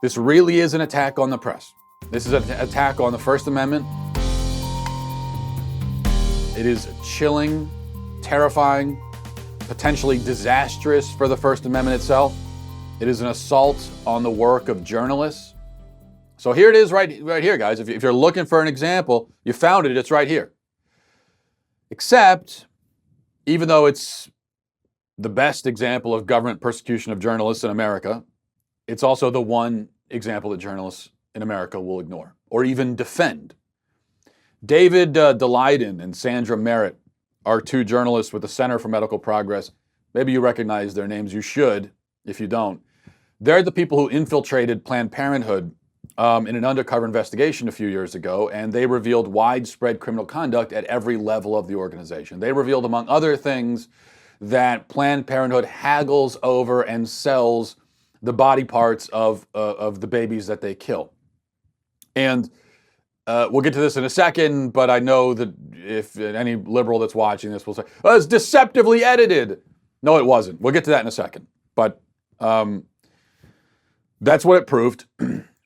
This really is an attack on the press. This is an attack on the First Amendment. It is chilling, terrifying, potentially disastrous for the First Amendment itself. It is an assault on the work of journalists. So here it is right here, guys. If you're looking for an example, you found it. It's right here. Except, even though it's the best example of government persecution of journalists in America, it's also the one example that journalists in America will ignore or even defend. David Daleiden and Sandra Merritt are two journalists with the Center for Medical Progress. Maybe you recognize their names. You should, if you don't. They're the people who infiltrated Planned Parenthood in an undercover investigation a few years ago, and they revealed widespread criminal conduct at every level of the organization. They revealed, among other things, that Planned Parenthood haggles over and sells the body parts of the babies that they kill. And we'll get to this in a second, but I know that if any liberal that's watching this will say, oh, it's deceptively edited. No, it wasn't. We'll get to that in a second. But that's what it proved.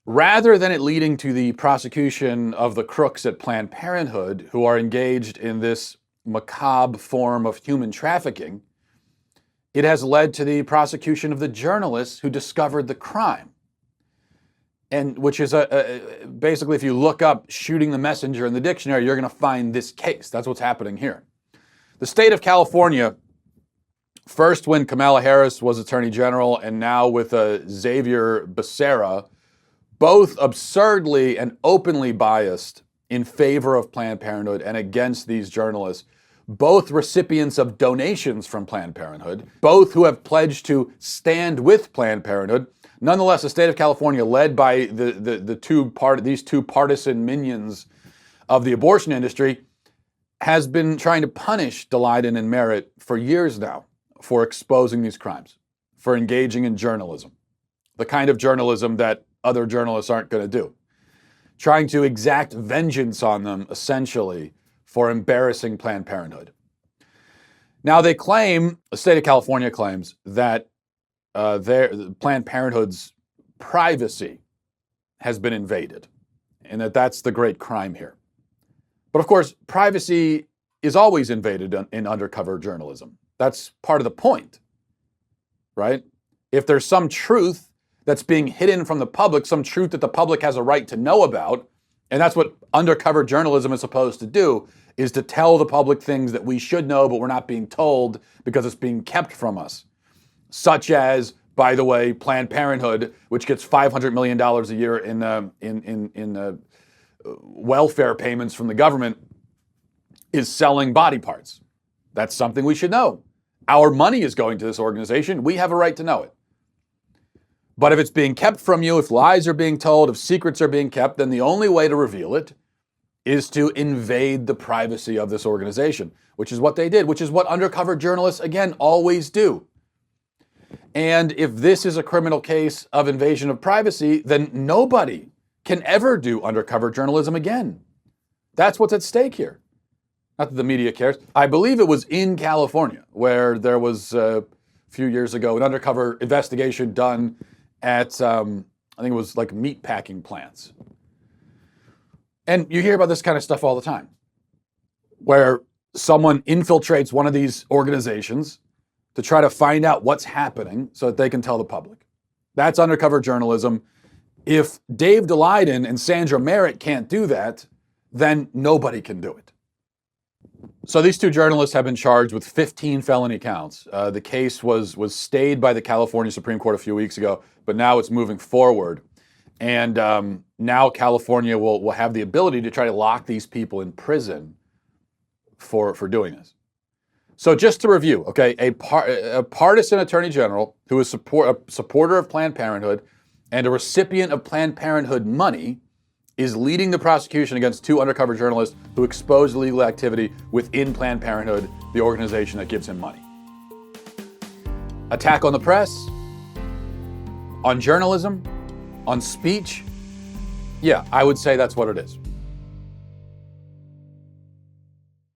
Rather than it leading to the prosecution of the crooks at Planned Parenthood who are engaged in this macabre form of human trafficking, it has led to the prosecution of the journalists who discovered the crime. And which is basically, if you look up shooting the messenger in the dictionary, you're going to find this case. That's what's happening here. The state of California, first when Kamala Harris was Attorney General and now with Xavier Becerra, both absurdly and openly biased in favor of Planned Parenthood and against these journalists, both recipients of donations from Planned Parenthood, both who have pledged to stand with Planned Parenthood. Nonetheless, the state of California, led by these two partisan minions of the abortion industry, has been trying to punish Daleiden and Merritt for years now for exposing these crimes, for engaging in journalism, the kind of journalism that other journalists aren't going to do, trying to exact vengeance on them, essentially, for embarrassing Planned Parenthood. Now, they claim, the state of California claims, that Planned Parenthood's privacy has been invaded, and that's the great crime here. But of course, privacy is always invaded in undercover journalism. That's part of the point, right? If there's some truth that's being hidden from the public, some truth that the public has a right to know about, and that's what undercover journalism is supposed to do, is to tell the public things that we should know, but we're not being told because it's being kept from us. Such as, by the way, Planned Parenthood, which gets $500 million a year in welfare payments from the government, is selling body parts. That's something we should know. Our money is going to this organization. We have a right to know it. But if it's being kept from you, if lies are being told, if secrets are being kept, then the only way to reveal it is to invade the privacy of this organization, which is what they did, which is what undercover journalists, again, always do. And if this is a criminal case of invasion of privacy, then nobody can ever do undercover journalism again. That's what's at stake here. Not that the media cares. I believe it was in California where there was a few years ago an undercover investigation done at, I think it was like meat packing plants. And you hear about this kind of stuff all the time, where someone infiltrates one of these organizations to try to find out what's happening so that they can tell the public. That's undercover journalism. If Dave Daleiden and Sandra Merritt can't do that, then nobody can do it. So these two journalists have been charged with 15 felony counts. The case was stayed by the California Supreme Court a few weeks ago, but now it's moving forward. And now California will have the ability to try to lock these people in prison for doing this. So just to review, okay, a partisan attorney general who is a supporter of Planned Parenthood and a recipient of Planned Parenthood money is leading the prosecution against two undercover journalists who exposed illegal activity within Planned Parenthood, the organization that gives him money. Attack on the press, on journalism, on speech. Yeah, I would say that's what it is.